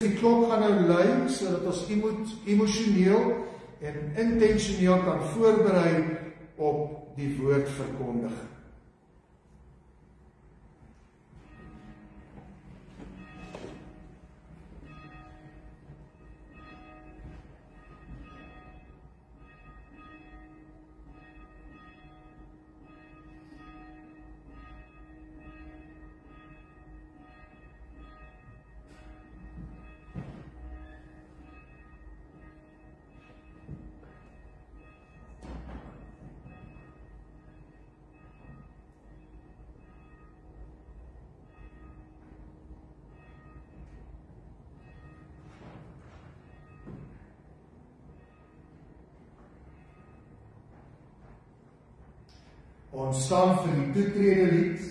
Die klok gaan nou lui, sodat ons emosioneel en intentioneel kan voorberei op die woordverkondiging. Ons staan vir die toetrede lied,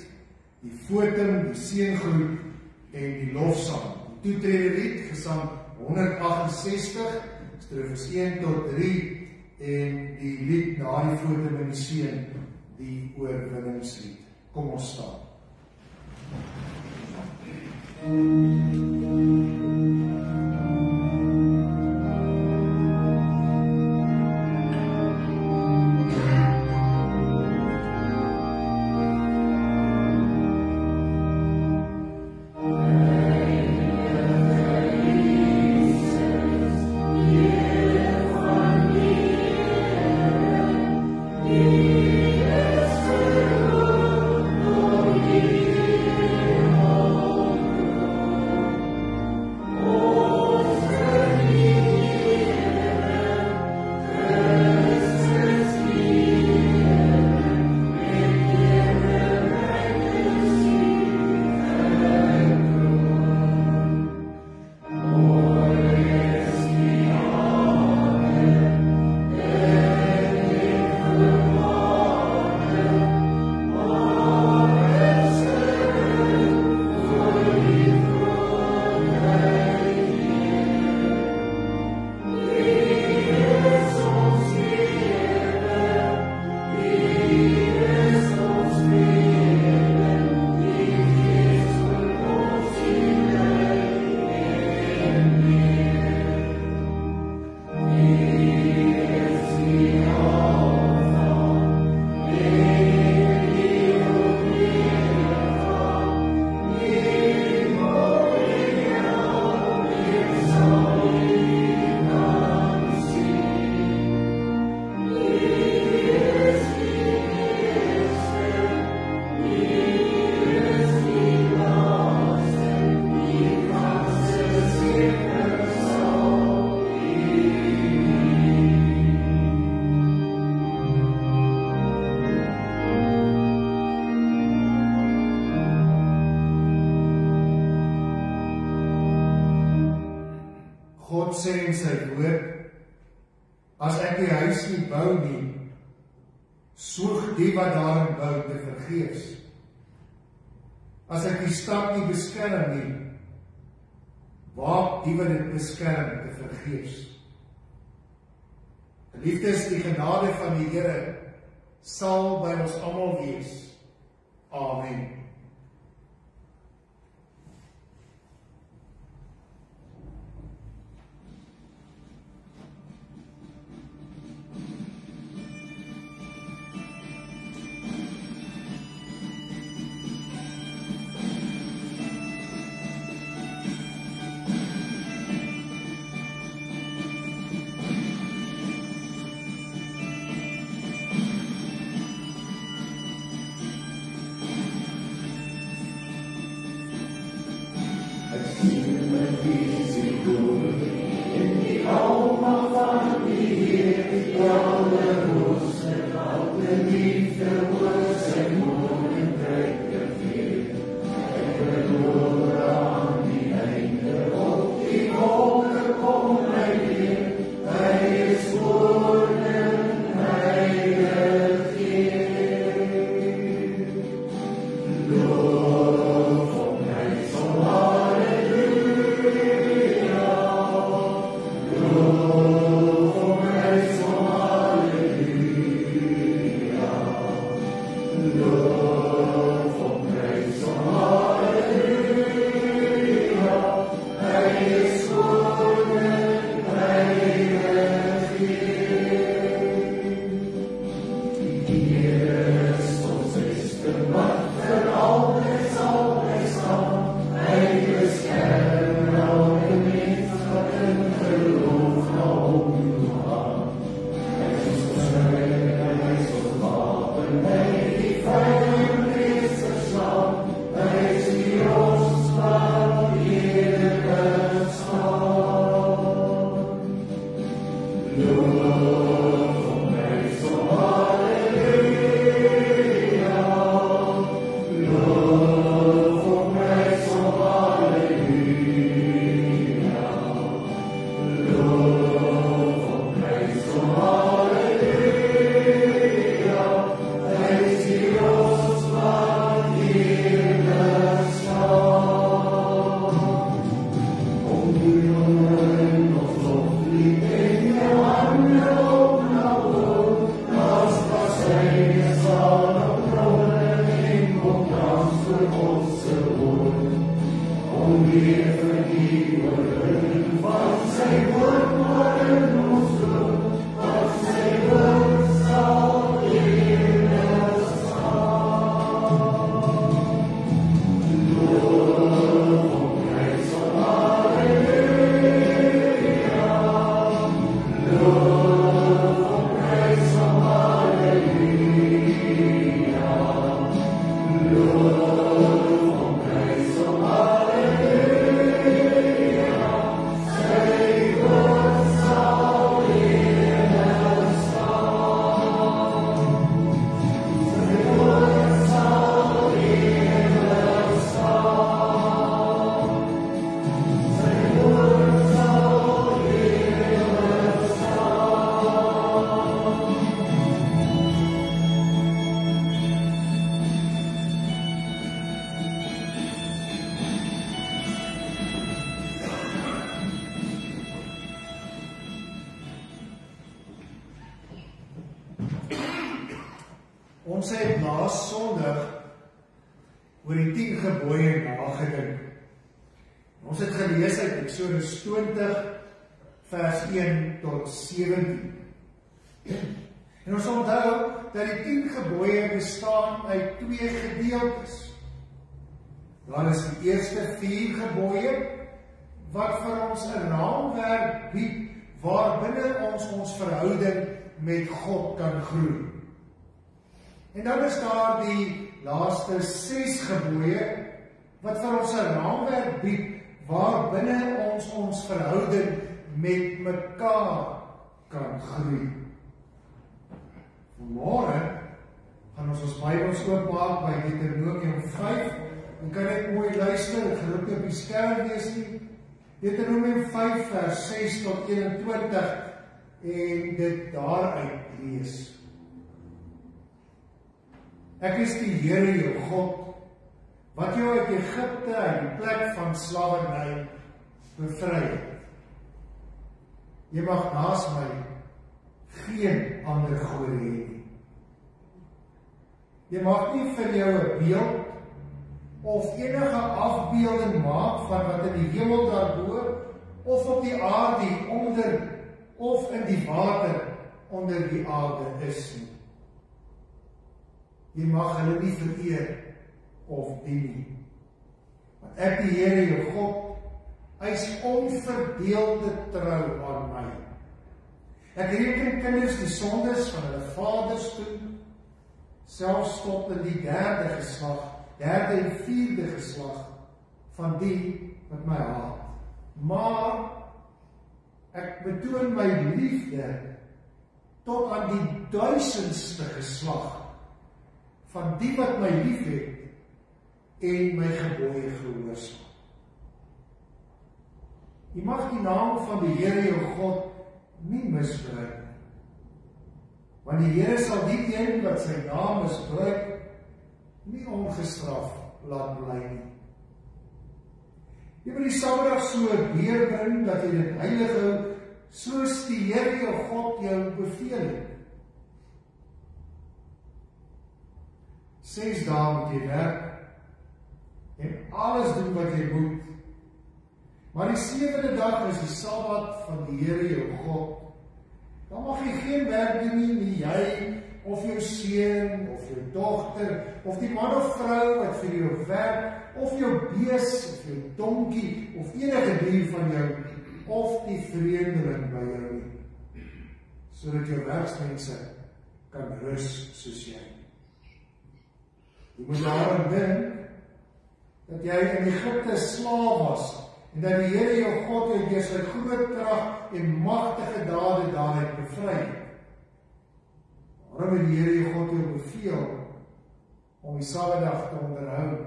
die fotum, die seëngroet en die lofsang. Die toetrede lied, gesang 168, strofes 1 tot 3 en die lied na die fotum en die seën, die oorwinningslied. Kom ons staan. God sê in sy woord, as ek die huis nie bou nie, soeg die wat daarin bou te vergeefs. As ek die stad nie beskerm nie, waak die wat dit beskerm te vergeefs. Geliefdes, die genade van die Here sal by ons almal wees. Amen. Ons het laas Sondag oor die 10 gebooie nagedink. Ons het gelees uit Eksodus 20 vers 1 tot 17. En ons onthou dat die 10 gebooie bestaan uit 2 gedeeltes. Daar is die eerste 4 gebooie wat vir ons 'n raamwerk bied waarbinne ons verhouding met God kan groei. En dan is daar die laaste 6 gebooie wat vir ons 'n raamwerk bied waarbinne ons verhouding met mekaar kan groei. Vanmôre gaan ons Bybels oopmaak by Deuteronomium 5. En kan net mooi luister, ek gaan ook nie op die skerm wees nie. Deuteronomium 5 vers 6 tot 21 en dit daaruit lees. Ek is die Here jou God, wat jou uit Egipte uit die plek van slawerny bevry het. Jy mag naas my geen ander gode hê nie. Jy mag nie vir jou 'n beeld of enige afbeelding maak van wat in die hemel daarbo of op die aarde onder of in die water onder die aarde is nie. Jy mag hulle nie vereer of dien nie. Want ek die Here jou God, hy is onverdeelde trou aan my. Ek reken kinders die sondes van hulle vaders toe, selfs tot in die 3de geslag, 3de en 4de geslag van die wat my haat. Maar ek betoon my liefde tot aan die 1000ste geslag van die wat my liefhet en my gebooie gehoorsaam. Jy mag die naam van die Here jou God nie misbruik nie. Want die Here sal die een wat sy naam misbruik nie ongestraf laat bly nie. Jy moet die Sabbat so deurbring dat jy dit heilig hou, soos die Here jou God jou beveel het. 6 dae moet jy werk en alles doen wat jy moet. Maar die 7de dag is die Sabbat van die Here jou God. Dan mag jy geen werk doen nie, jy of jou seun of jou dogter of die man of vrou wat vir jou werk of jou bees of jou donkie of enige dier van jou of die vreemdeling by jou nie, sodat jou werksmense kan rus soos jy. Jy moet daaraan dink dat jy in Egipte slaaf was en dat die Here jou God jou deur sy groot krag en magtige dade daaruit bevry het. Waarom het die Here jou God jou beveel om die Sabbatdag te onderhou?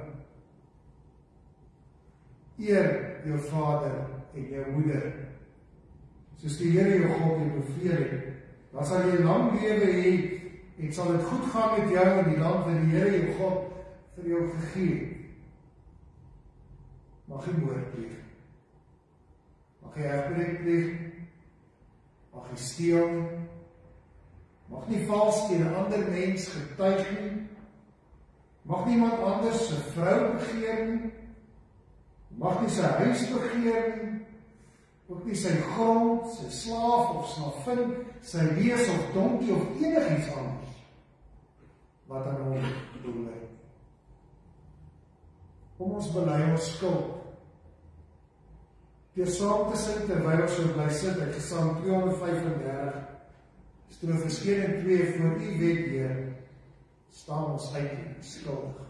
Eer jou vader en jou moeder, soos die Here jou God jou beveel het. Dan sal jy lang lewe hê en sal dit goed gaan met jou in die land wat die Here jou God vir jou gegee het. Mag jy moord pleeg, mag jy egbreek pleeg, mag jy steel nie, mag nie vals teen 'n ander mens getuig nie, mag niemand anders se vrou begeer nie, mag nie sy huis begeer nie, ook nie sy grond, sy slaaf of slavin, sy bees of donkie of enigiets anders wat aan hom behoort. Kom ons bely ons skuld. Deur saam te sit terwyl ons so bly sit uit Psalm 235, strofes 1 en 2 voor U wet, Heer, staan ons uit skuldig.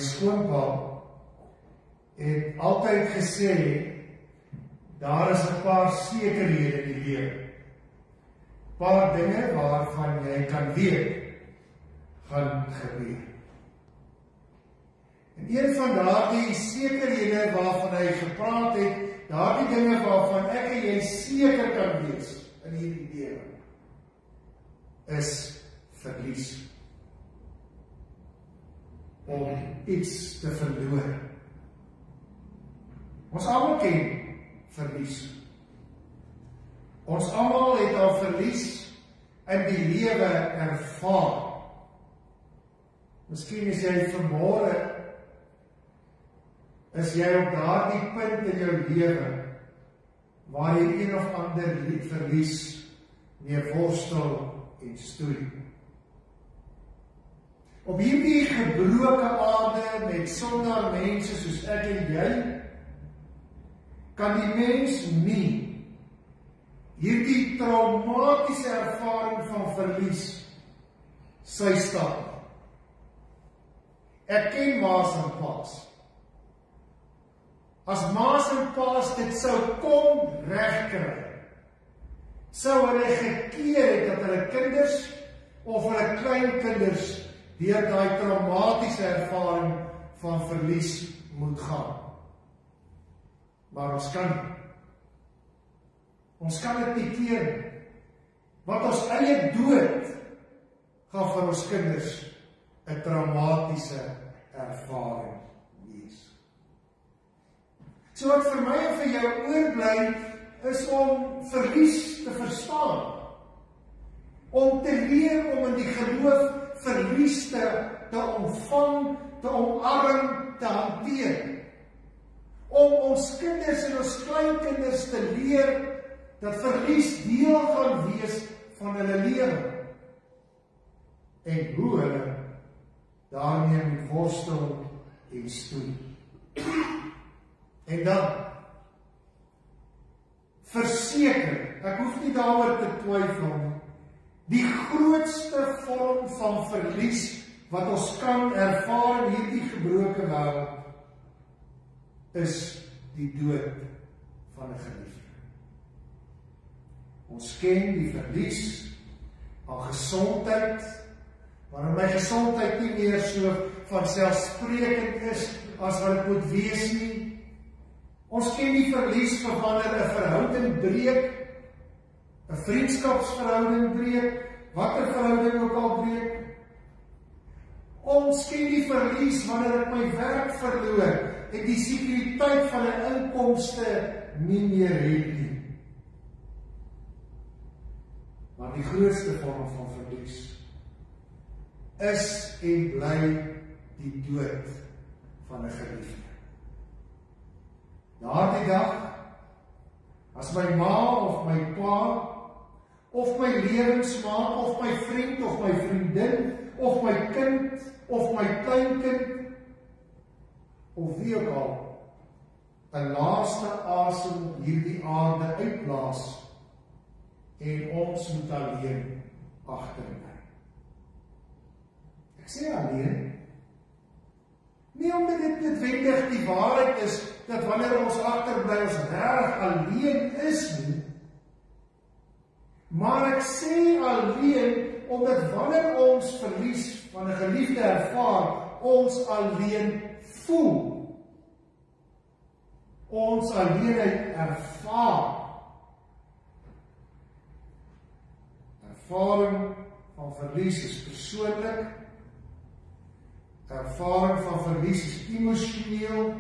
skoonpa het altyd gesê, daar is 'n paar sekerhede in die lewe. Paar dinge waarvan jy kan weet, gaan gebeur. En een van daardie sekerhede waarvan hy gepraat het, daardie dinge waarvan ek en jy seker kan wees in hierdie lewe, is verlies. Om iets te verloor. Ons almal ken verlies. Ons almal het al verlies in die lewe ervaar. Miskien is jy vanmôre, is jy op daardie punt in jou lewe waar jy een of ander verlies mee worstel en stoei. Op hierdie gebroke aarde met sondaar mense soos ek en jy, kan die mens nie hierdie traumatiese ervaring van verlies sy stap. Ek ken ma's en pa's. As ma's en pa's dit sou kon regkry, sou hulle gekeer het dat hulle kinders of hulle kleinkinders deur daai traumatiese ervaring van verlies moet gaan. Maar ons kan nie. Ons kan dit nie keer nie. Want ons eie dood gaan vir ons kinders 'n traumatiese ervaring wees. So wat vir my en vir jou oorbly is om verlies te verstaan. Om te leer om in die geloof verlies te ontvang, te omarm, te hanteer. Om ons kinders en ons kleinkinders te leer dat verlies deel gaan wees van hulle lewe. En hoe hulle daarmee moet worstel en stoei. En dan verseker, ek hoef nie daaroor te twyfel, die grootste vorm van verlies wat ons kan ervaar in hierdie gebroke wêreld is die dood van 'n geliefde. Ons ken die verlies aan gesondheid, waarin my gesondheid nie meer so vanselfsprekend is as wat dit moet wees nie. Ons ken die verlies van wanneer 'n verhouding breek, 'n vriendskapsverhouding breek, watter verhouding ook al breek. Ons ken die verlies wanneer ek my werk verloor en die sekuriteit van 'n inkomste nie meer het nie. Maar die grootste vorm van verlies is en bly die dood van 'n geliefde. Daardie dag, as my ma of my pa, of my lewensmaat, of my vriend, of my vriendin, of my kind, of my kleinkind, of wie ook al, 'n laaste asem op hierdie aarde uitblaas, en ons moet alleen agterbly. Ek sê alleen, nie omdat dit noodwendig die waarheid is, dat wanneer ons agterbly ons reg alleen is nie, maar ek sê alleen, omdat wanneer ons verlies van 'n geliefde ervaar, ons alleen voel. Ons alleenheid ervaar. Ervaring van verlies is persoonlik. Ervaring van verlies is emosioneel.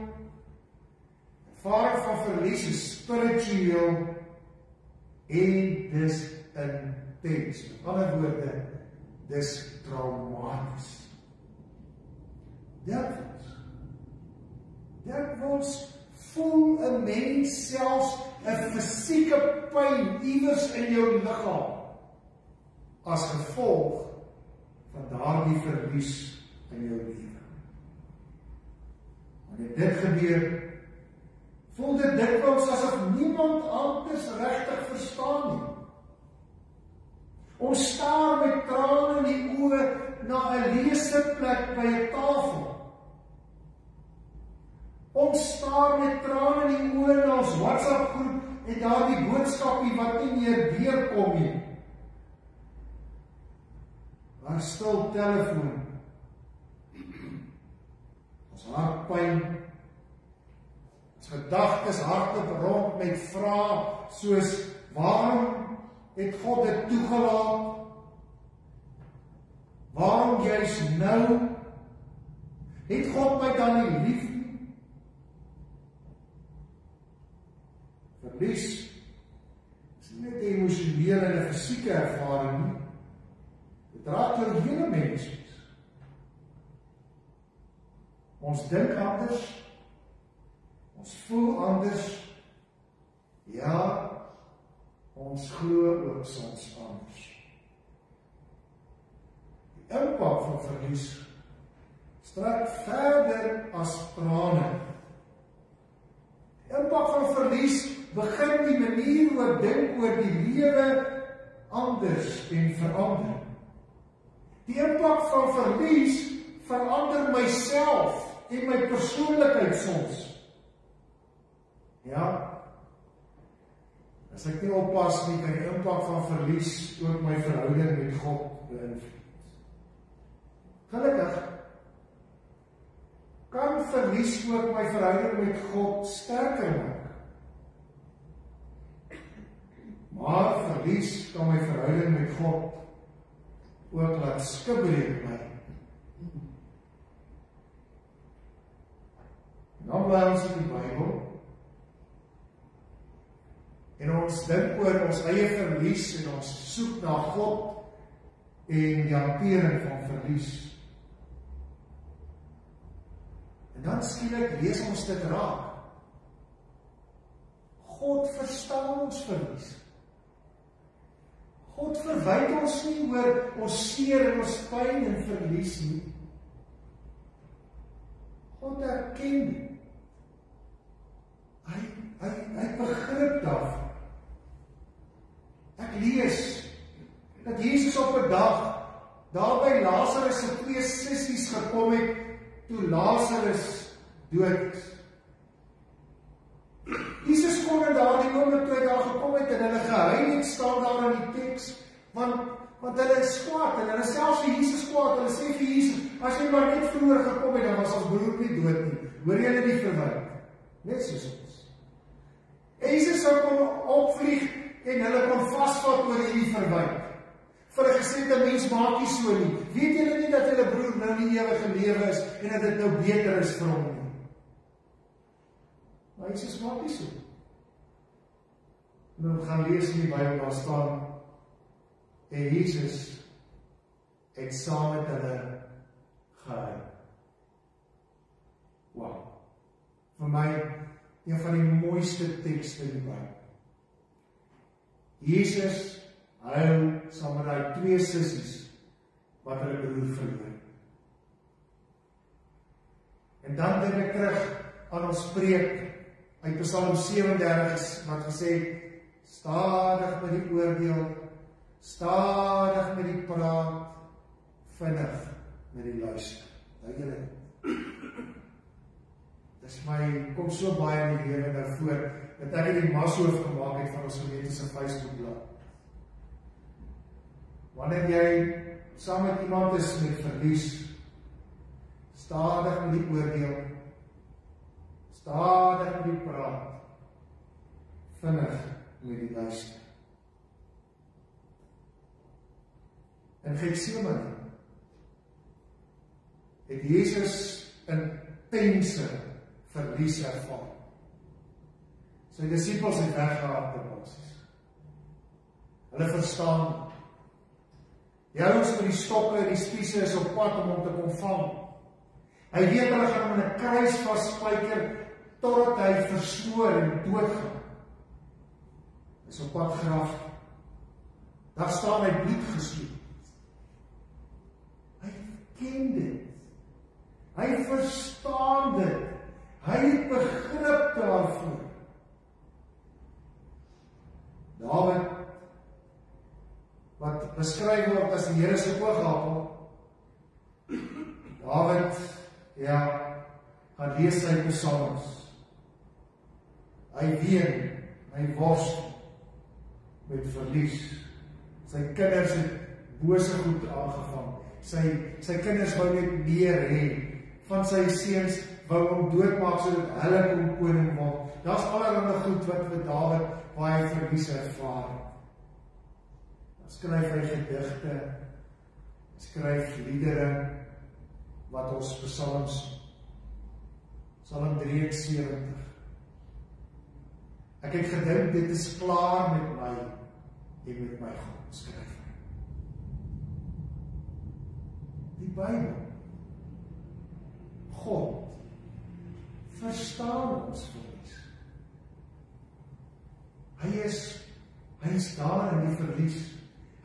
Ervaring van verlies is spiritueel. En dis intens. Met ander woorde, dis traumaties. Dikwels voel 'n mens selfs 'n fisieke pyn iewers in jou liggaam as gevolg van daardie verlies in jou lewe. Wanneer dit gebeur, voel dit dikwels asof niemand anders regtig verstaan nie. Ons staar met trane in die oë na 'n leesplek by 'n tafel Ons staar met trane in die oë na ons WhatsApp groep en daardie boodskapie wat nie meer deurkom nie. Haar stil telefoon. Ons hartpyn, ons gedagtes hardloop rond met vrae soos, waarom het God dit toegelaat? Waarom juis nou? Het God my dan nie lief nie? Verlies is nie net 'n emosionele en 'n fisieke ervaring nie. Dit raak jou hele mens. Ons dink anders, ons voel anders, ja, ons glo ook soms anders. Die impak van verlies strek verder as trane. Die impak van verlies begin die manier hoe ek dink oor die lewe anders en verander. Die impak van verlies verander myself en my persoonlikheid soms. Ja, as ek nie oppas nie, kan die impak van verlies ook my verhouding met God beïnvloed. Gelukkig kan verlies ook my verhouding met God sterker maak. Maar verlies kan my verhouding met God ook laat skibreek my. Dan bly ons in die Bybel en ons dink oor ons eie verlies en ons soek na God en die hantering van verlies. En dan skielik lees ons dit raak. God verstaan ons verlies. God verwyd ons nie oor ons seer en ons pyn en verlies nie. God erken dit. Hy begrip daarvan. Ek lees dat Jesus op 'n dag daar by Lazarus se 2 sissies gekom het toe Lazarus dood is. Jesus kon in daardie oomblik toe hy daar gekom het en hulle gehuil het, staan daar in die teks, want hulle is kwaad en hulle selfs vir Jesus kwaad. Hulle sê vir Jesus, as jy maar net vroeër gekom het, dan was ons broer nie dood nie. Hoor jy hulle die verwyk? Net soos ons. Jesus sou kon opvlieg en hulle kon vasvat oor hierdie verwyk. Vir 'n gesente mens maak nie so nie. Weet julle nie dat julle broer nou nie ewige lewe is en dat dit nou beter is vir hom nie? Maar Jesus maak nie so. Nou gaan lees in die Bybel, daar staan en Jesus het saam met hulle gehuil. Wow. Vir my een van die mooiste tekste in die Bybel. Jesus huil saam met daai 2 sissies wat hulle broer verloor. En dan dink ek terug aan ons preek uit Psalm 37 wat gesê het, stadig met die oordeel, stadig met die praat, vinnig met die luister. Dink julle? Dis my, kom so baie in die lewe nou voor, dat ek die mashoof gemaak het van ons gemeente se Facebookblad. Wanneer jy saam met iemand is met verlies, stadig met die oordeel, stadig met die praat, vinnig met die luister. In Getsemane het Jesus intense verlies ervaar. Sy disippels het weggehaal te basis. Hulle verstaan. Die ouens met die stokke en die spiese is op pad om hom te kom vang. Hy weet hulle gaan hom in 'n kruis vasspyker totdat hy versmoor en doodgaan. Hy is op pad graf. Daar staan hy bloed gesloot. Hy ken dit. Hy verstaan dit. Hy het begrip daarvoor. Dawid, wat beskryf word as die Here se oogapel. Dawid, ja, gaan lees sy psalms. Hy ween, hy worstel met verlies. Sy kinders het bose goed aangevang. Sy kinders wou net meer hê. Van sy seuns wou hom doodmaak sodat hulle kon koning word. Daar's allerlei goed wat vir Dawid baie verlies ervaar. Dan skryf hy gedigte, skryf liedere wat ons psalms, Psalm 73. Ek het gedink dit is klaar met my en met my God, skryf hy. Die Bybel, God, verstaan ons verlies. Hy is daar in die verlies.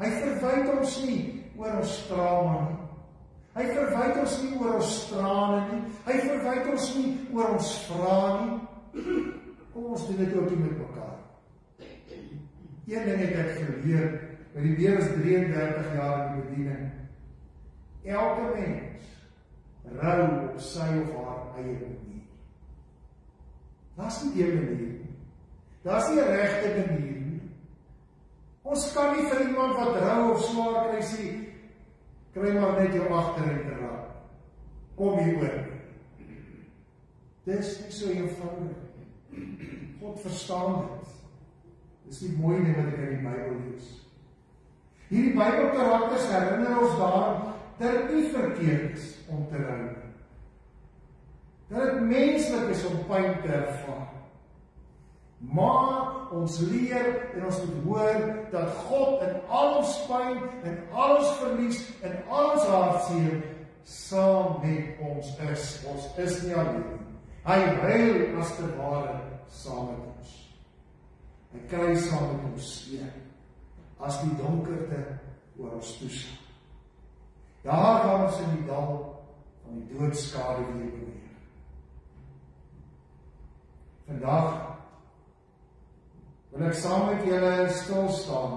Hy verwyd ons nie oor ons trauma nie. Hy verwyd ons nie oor ons trane nie. Hy verwyd ons nie oor ons vrae nie. Kom ons doen dit ook nie met mekaar. Een ding het ek geleer, by die meer as 33 jaar in die bediening. Elke mens rou op sy of haar eie manier. Daar's nie een manier nie. Daar's nie 'n regte manier nie. Ons kan nie vir iemand wat rou of swaar kry sê, kry maar net jou agterin te raak. Kom hier oor. Dis nie so eenvoudig. God verstaan dit. Dis die mooi ding wat ek in die Bybel lees. Hierdie Bybelkarakters herinner ons daaraan dat dit nie verkeerd is om te rou. Dat dit menslik is om pyn te ervaar. Maar ons leer en ons moet hoor dat God in al ons pyn, in al ons verlies, in al ons hartseer saam met ons is. Ons is nie alleen. Hy huil as te ware saam met ons. Hy kry saam met ons seer as die donkerte oor ons toeslaan. Daar waar ons in die dal van die doodskade weer beweeg. Vandag wil ek saam met julle stil staan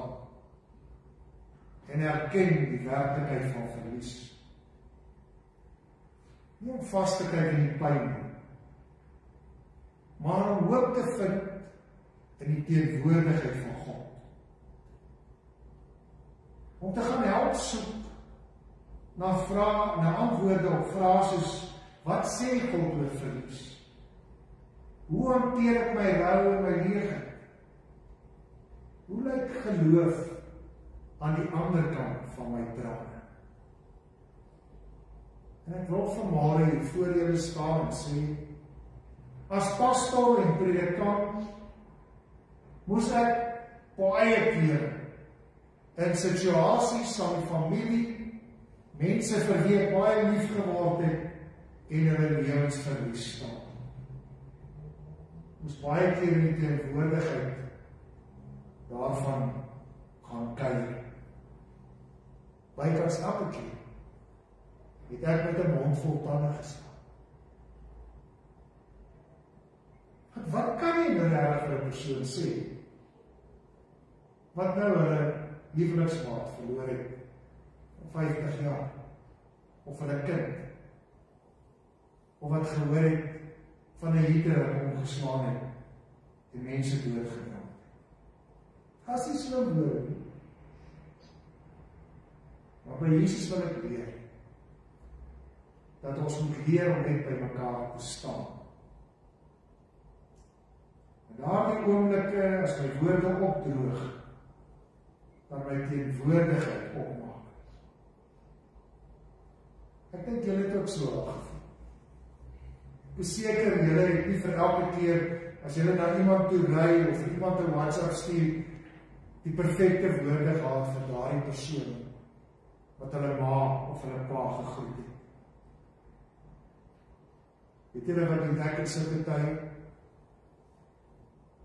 en erken die werklikheid van verlies. Nie om vas te kyk in die pyn, maar om hoop te vind in die teenwoordigheid van God. Om te gaan help soek na antwoorde op vrae soos, wat sê God oor verlies? Hoe hanteer ek my rou en my leegheid? Hoe lyk geloof aan die ander kant van my trane? En ek wil vanmôre hier voor julle staan en sê, as pastoor en predikant, moes ek baie keer in situasies van die familie, mense vir wie ek baie lief geword het en hulle lewens verlies staan. Moes baie keer in die teenwoordigheid daarvan gaan kuier. Bykans elke keer het ek met 'n mond vol tande gestaan. Wat kan jy nou reg vir 'n persoon sê wat nou hulle liefliksmaat verloor het 50 jaar, of van 'n kind, of wat gehoor het van 'n heater wat omgeslaan het en mense doodgebrand. As nie slim woord nie. Maar by Jesus wil ek leer dat ons moet leer om net by mekaar te staan. En daardie oomblikke, as my woorde opdroog, dan my teenwoordigheid opmaak. Ek dink julle het ook so gevoel. Beseker, julle het nie vir elke keer, as julle na iemand toe ry, of iemand 'n WhatsApp stuur, die perfekte woorde gehad vir daardie persoon, wat hulle ma of hulle pa gegroet het. Weet julle wat doen ek in sulke tye?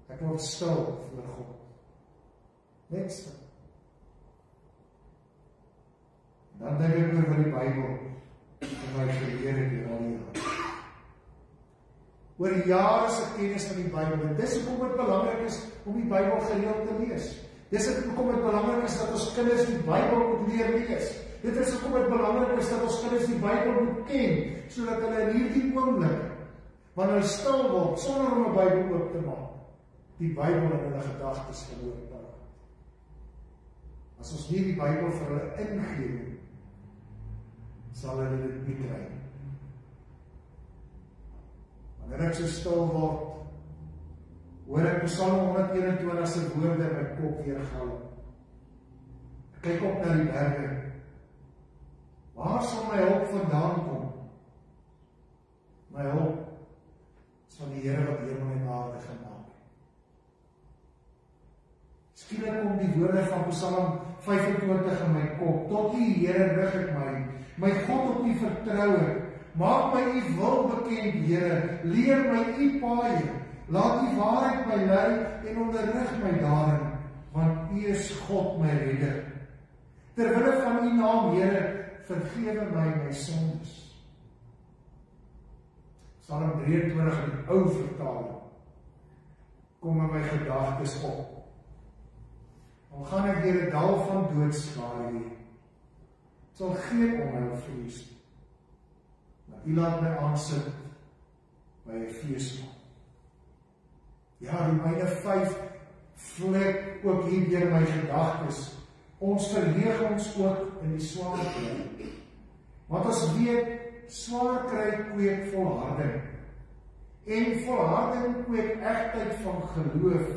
Ek word stil voor God. Net stil. Dan dink ek oor wat die Bybel vir my geleer het in al die jare. Oor die jare se kennis van die Bybel. En dis hoekom dit belangrik is om die Bybel gereeld te lees. Dis hoekom dit belangrik is dat ons kinders die Bybel moet leer lees. Dit is hoekom dit belangrik is dat ons kinders die Bybel moet ken, sodat hulle in hierdie oomblik wanneer hulle stil word, sonder om 'n Bybel oop te maak, die Bybel in hulle gedagtes verloor praat. As ons nie die Bybel vir hulle ingee nie, sal hulle dit nie kry. Wanneer ek so stil word, hoor ek Psalm 121 se woorde in my kop weergalm. Ek kyk op na die berge. Waar sal my hulp vandaan kom? My hulp is van die Here wat hemel en aarde gemaak het. Skielik kom die woorde van Psalm 25 in my kop. Tot U, Here, rig ek my God op U vertrou. Maak my U wil bekend, Here. Leer my U paaie. Laat U waarheid my lei en onderrig my daarin, want U is God my redder. Terwille van U naam, Here, vergewe my sondes. Psalm 23 in die ou vertaling kom in my gedagtes op. Dan gaan ek deur 'n dal van doodskade. Sal geen onheil vrees nie. Maar U laat my aansit by 'n feesmaal. Ja, Romeine 5 vlek ook hier deur my gedagtes. Ons verheug ons ook in die swaar kry. Want ons weet, swaar kry kweek volharding. En volharding kweek egtheid van geloof.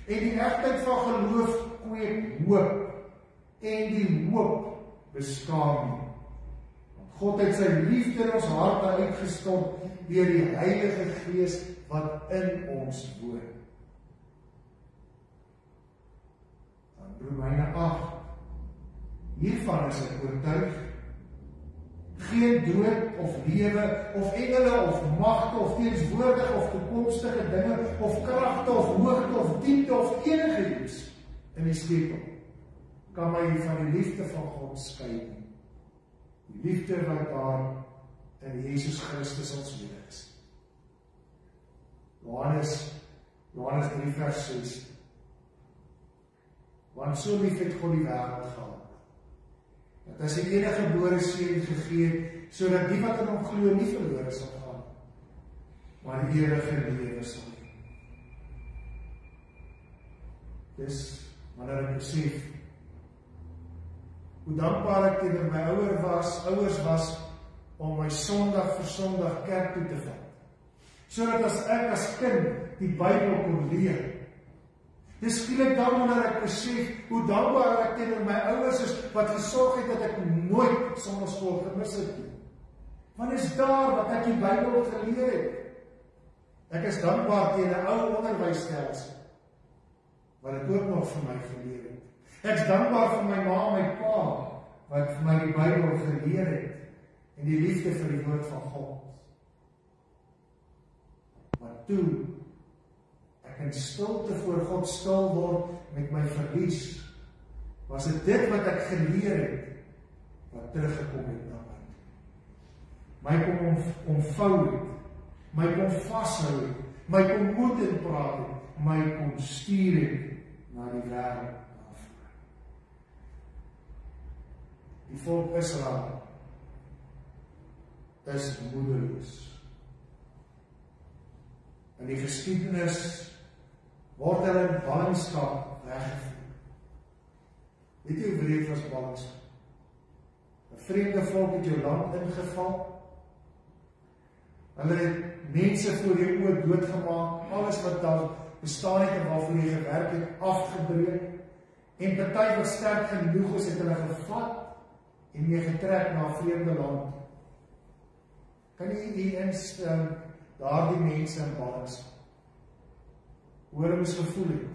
En die egtheid van geloof kweek hoop. En die hoop beskaam nie. Want God het sy liefde in ons harte uitgestort deur die Heilige Gees wat in ons woon. Dan Romeine 8. Hiervan is ek oortuig. Geen dood of lewe of engele of magte of teenswoordige of toekomstige dinge of kragte of hoogte of diepte of enige iets in die skepping kan my van die liefde van God skei nie. Die liefde wat daar in Jesus Christus ons Here is. Johannes 3 vers 6. Want so lief het God die wêreld gehad, dat hy sy enige gebore seun gegee het, sodat die wat in hom glo nie verlore sal gaan, maar die ewige lewe sal hê. Dis wanneer ek besef hoe dankbaar ek teenoor my ouers was om my Sondag vir Sondag kerk toe te vat, sodat as ek as kind die Bybel kon leer. Dis skielik dan wanneer ek besef hoe dankbaar ek teenoor my ouers is wat gesorg het dat ek nooit Sondagskool gemis het nie. Want is daar wat ek die Bybel geleer het. Ek is dankbaar teen 'n ou onderwysstelsel wat dit ook nog vir my geleer het. Ek is dankbaar vir my ma en my pa wat vir my die Bybel geleer het en die liefde vir die woord van God. Maar toe ek in stilte voor God stil word met my verlies, was dit wat ek geleer het, wat teruggekom het na my. My kom omvou het, my kom vashou het, my kom moed in praat het, my kom stuur het na die wêreld af. Die volk Israel is moedeloos. In die geskiedenis word hulle in ballingskap weggevoer. Weet jy hoe wreed was ballingskap? 'n Vreemde volk het jou land ingeval. Hulle het mense voor jou oë doodgemaak, alles wat daar bestaan het en waarvoor jy gewerk het, afgebreek. En party wat sterk genoeg is, het hulle gevat en mee getrek na 'n vreemde land. Kan jy hier instel daardie mense in ballingskap? Hoe hulle moes gevoel het.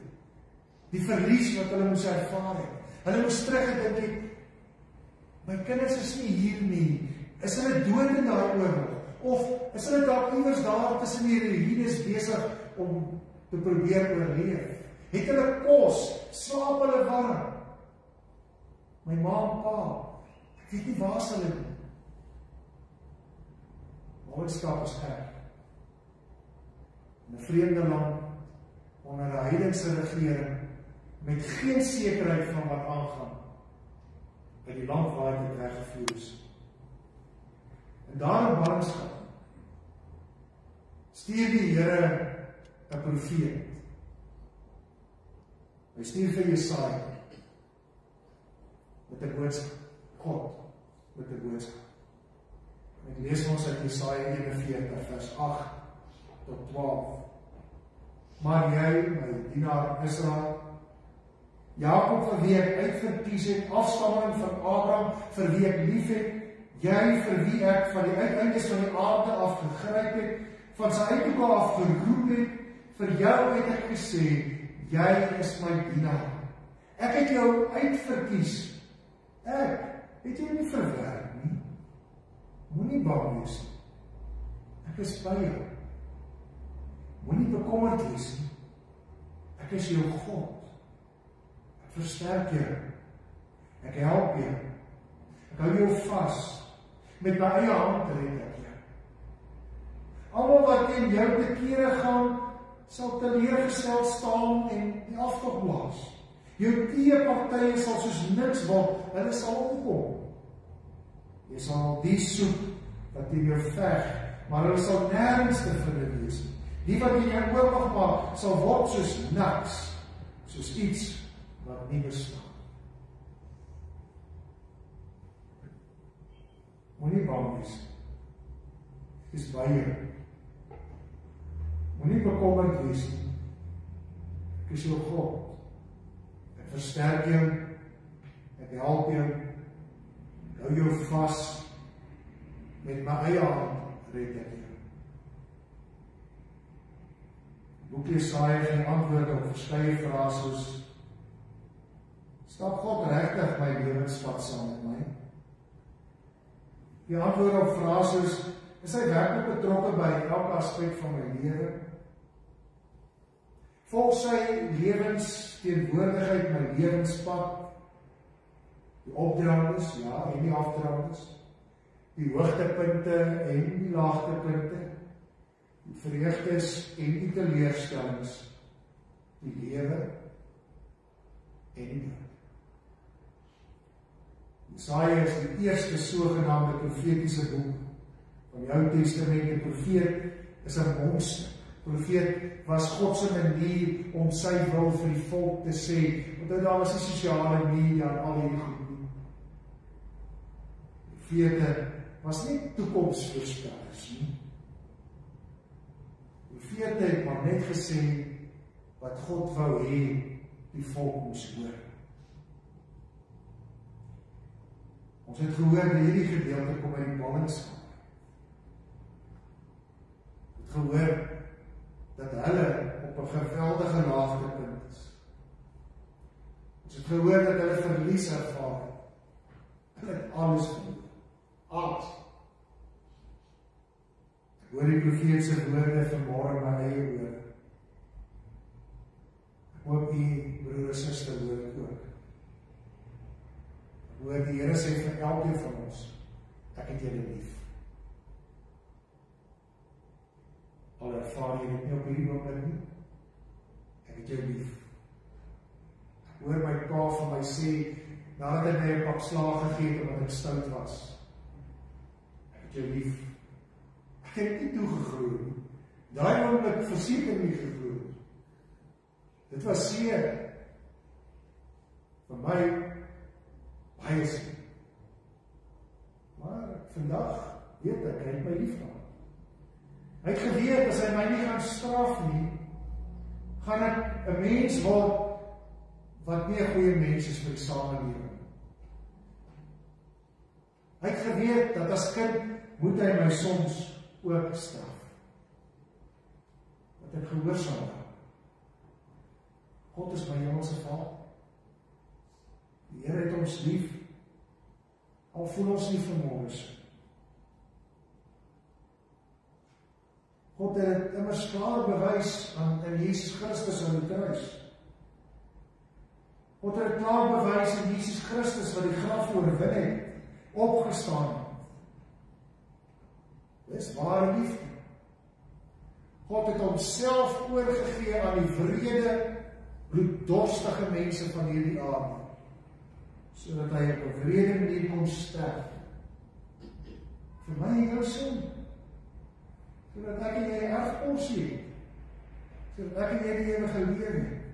Die verlies wat hulle moes ervaar het. Hulle moes teruggedink het, my kinders is nie hier nie. Is hulle dood in daai oorlog? Of is hulle dalk iewers daar tussen die ruïnes besig om te probeer oorleef? Het hulle kos? Slaap hulle warm? My ma en pa, ek weet nie waar is hulle nie. Ballingskap is erg. In 'n vreemde land, onder 'n heidense regering, met geen sekerheid van wat aangaan, by die land waar ek weggevoer is. En daar in ballingskap, stuur die Here 'n profeet. Hy stuur vir Jesaja met 'n boodskap. God met 'n boodskap. Ek lees ons uit Jesaja 41 vers 8 tot 12. Maar jy, my dienaar Israel, Jakob vir wie ek uitverkies het, afstammeling van Abraham vir wie ek lief het, jy vir wie ek van die uiteindes van die aarde af gegryp het, van sy uithoeke af geroep het, vir jou het ek gesê, jy is my dienaar. Ek het jou uitverkies. Ek het jou nie verwerp nie. Moenie bang wees nie. Ek is by jou. Moenie bekommerd wees nie. Ek is jou God. Ek versterk jou. Ek help jou. Ek hou jou vas. Met my eie hand red ek jou. Almal wat teen jou te kere gaan, sal teleurgestel staan en die aftocht blaas. Jou teepartye sal soos niks word, hulle sal omkom. Jy sal die soek wat teen jou veg, maar hulle sal nêrens te vind wees. Die wat in jou oorlog maak, sal word soos niks, soos iets wat nie bestaan. Moenie bang wees. Ek is by jou. Moenie bekommerd wees nie. Ek is jou God. Ek versterk jou. Ek help jou. Ek hou jou vas. Met my eie hand red ek jou. Boek Jesaja gee antwoorde op verskeie vrae soos: stap God regtig my lewenspad saam met my? Die antwoorde op vrae soos: is hy werklik betrokke by elke aspek van my lewe? Volg sy lewensteenwoordigheid my lewenspad? Die opdraandes, ja, en die afdraandes, die hoogtepunte en die laagtepunte, die vreugdes en die teleurstellings, die lewe en die dood. Jesaja is die eerste sogenaamde profetiese boek van die Ou Testament. Die profeet is 'n monster. Profeet was God se manier om sy wil vir die volk te sê. Want daar was die sosiale media en al hierdie goed nie. Profete was nie toekomsvoorspellers nie. Profete het maar net gesê wat God wou hê die volk moes hoor. Ons het gehoor dat hierdie gedeelte kom uit die ballingskap. Het gehoor dat hulle op 'n geweldige laagtepunt is. Ons het gehoor dat hulle verlies ervaar het. Hulle het alles verloor. Alles. Ek hoor die profeetse woorde vanmôre in my eie ore. Ek hoop die broer en suster hoor dit ook. Ek hoor die Here sê vir elkeen van ons, ek het julle lief. Al ervaar jy dit nie op hierdie oomblik nie, ek het jou lief. Ek hoor my pa van my sê, nadat hy my 'n pak slaag gegee het omdat ek stout was, ek het jou lief. Ek het nie toegegloei nie. Daai oomblik verseker nie gegloei. Dit was seer. Vir my baie seer. Maar vandag weet ek, hy het my lief gehad. Hy het geweet, as hy my nie gaan straf nie, gaan ek 'n mens word wat nie 'n goeie mens is vir die samelewing. Hy het geweet dat as kind moet hy my soms ook straf. Dat ek gehoorsaam raak. God is my hemelse Vader. Die Here het ons lief, al voel ons nie vanmôre so. God het dit immers klaar bewys in Jesus Christus aan die kruis. God het dit klaar bewys in Jesus Christus wat die graf oorwin het, opgestaan het. Dis ware liefde. God het homself oorgegee aan die wrede, bloeddorstige mense van hierdie aarde, sodat hy op 'n wrede manier kon sterf. Vir my en jou sin. sodat ek en jy erfporsie het, sodat ek en jy die ewige lewe het.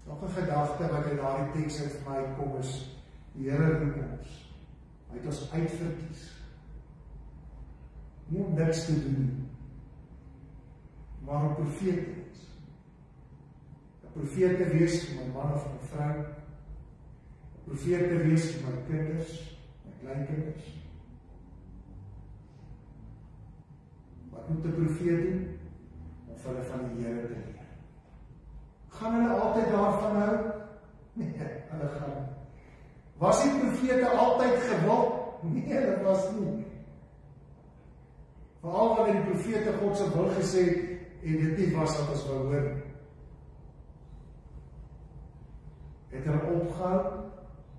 Nog 'n gedagte wat in daardie teks uit vir my kom is, die Here roep ons. Hy het ons uitverkies. Nie om niks te doen nie, maar om profeet te wees. 'n Profeet te wees vir my man of my vrou, 'n profeet te wees vir my kinders, my kleinkinders. Wat moet 'n profeet doen? Om vir hulle van die Here te leer. Gaan hulle altyd daarvan hou? Nee, hulle gaan. Was die profete altyd gewild? Nee, dit was nie. Veral wanneer die profete God se wil gesê en dit nie was wat ons wou hoor. Het hulle opgehou?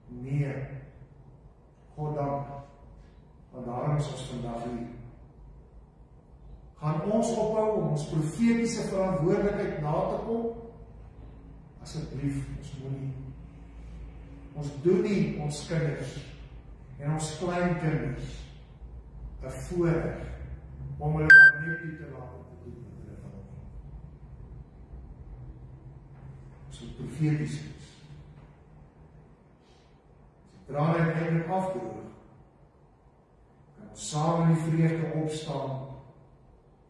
Nee. God dank. Want daarom is ons vandag hier. Gaan ons ophou om ons profetiese verantwoordelikheid na te kom? Asseblief, ons moenie. Ons doen nie ons kinders en ons kleinkinders 'n voorreg om hulle maar net toe te laat om te doen wat hulle wil. Ons moet profeties wees. As die trane uiteindelik afdroog, kan ons saam in die vreugde opstaan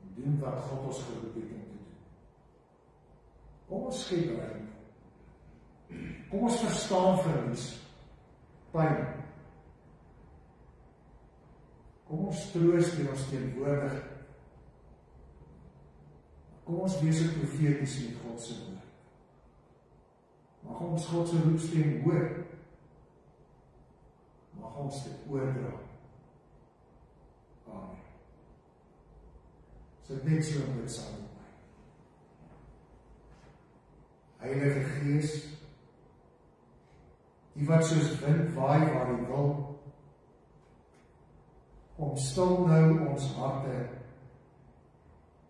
en doen wat God ons geroep het om te doen. Kom ons skep ruimte. Kom ons verstaan verlies, pyn. Kom ons troos deur ons teenwoordig. Kom ons wees ook profeties met God se woord. Mag ons God se roepstem hoor. Mag ons dit oordra. Amen. Sit net so in dit saam met my. Heilige Gees, die wat soos wind waai waar hy wil, kom stil nou ons harte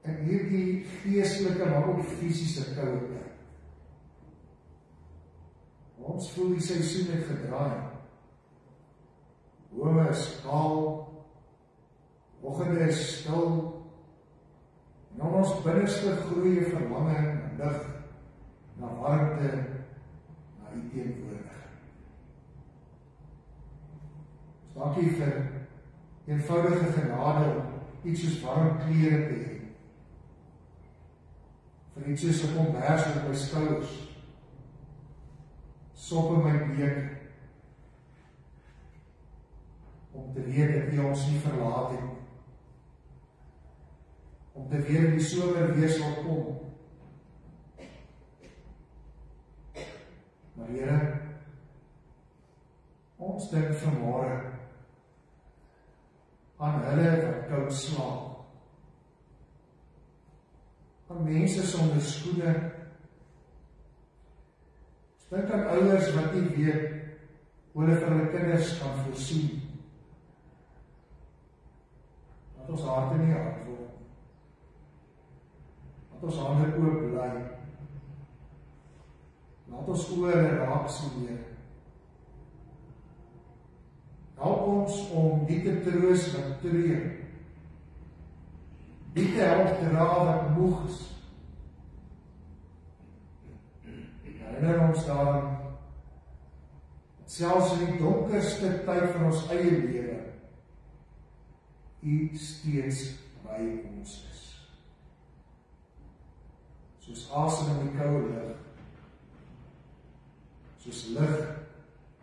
in hierdie geestelike maar ook fisiese koue tyd. Ons voel die seisoen het gedraai. Bome is kaal, oggende is stil, en in ons binneste groei 'n verlanging na lig, na warmte, na u teenwoordigheid. Dankie vir eenvoudige genade om iets soos warm klere te hê. Vir iets soos 'n kombers op my skouers, sop in my bene, om te weet dat U ons nie verlaat het, om te weet dat die somer weer sal kom. Maar Here, ons dink vanmôre aan hulle wat koud slaap, aan mense sonder skoene, ons dink aan ouers wat nie weet hoe hulle vir hulle kinders kan voorsien. Laat ons harte nie hard word, laat ons hande oop bly, laat ons oë raak sien, Here. Help ons om die te troos wat treur, die te help dra wat moeg is. Herinner ons daaraan, dat selfs in die donkerste tyd van ons eie lewe, U steeds by ons is. Soos asem in die koue lug, soos lig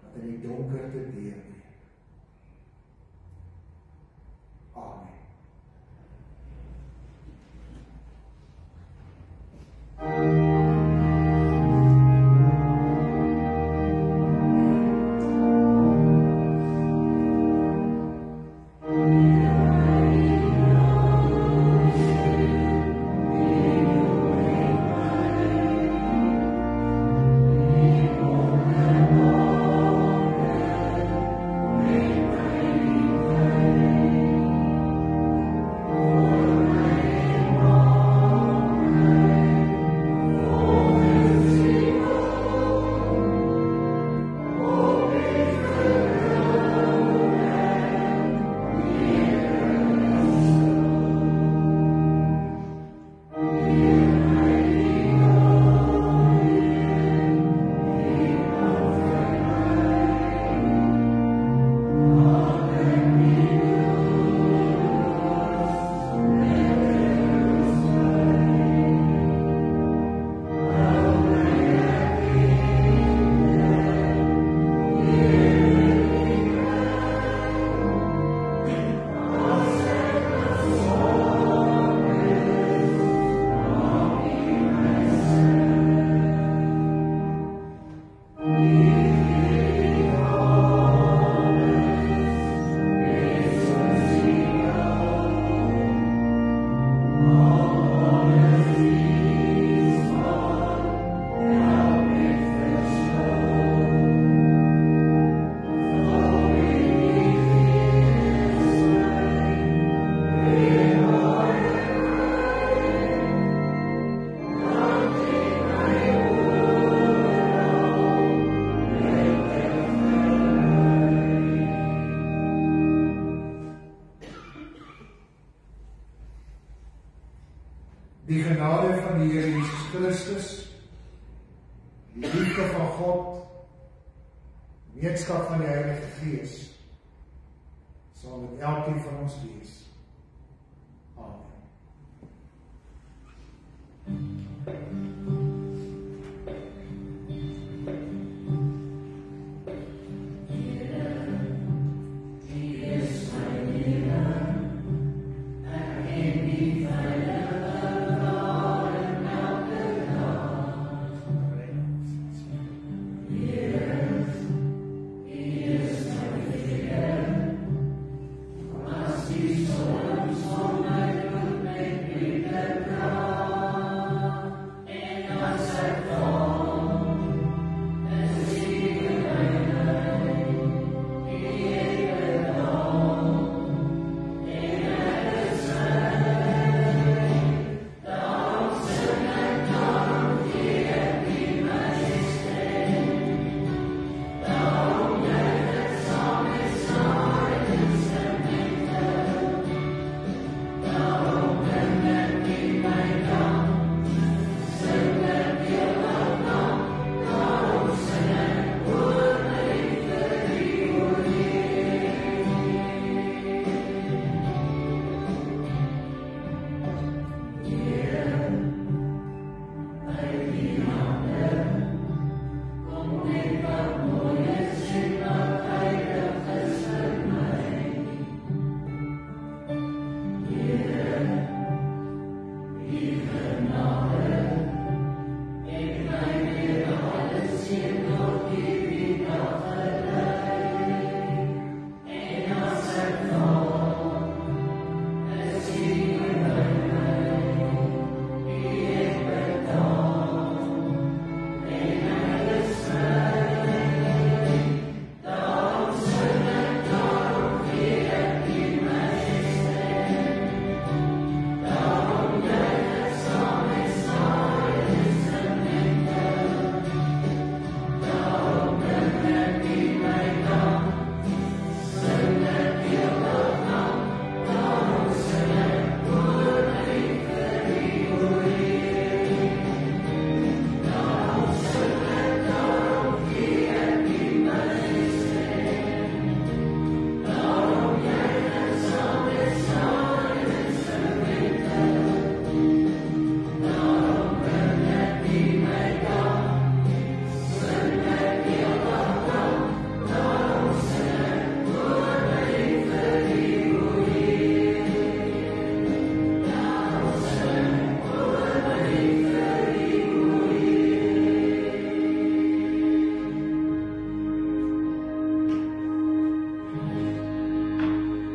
wat in die donkerte deurbreek. Amen. Die genade van die Here Jesus Christus, die liefde van God, gemeenskap van die Heilige Gees, sal met elkeen van ons wees.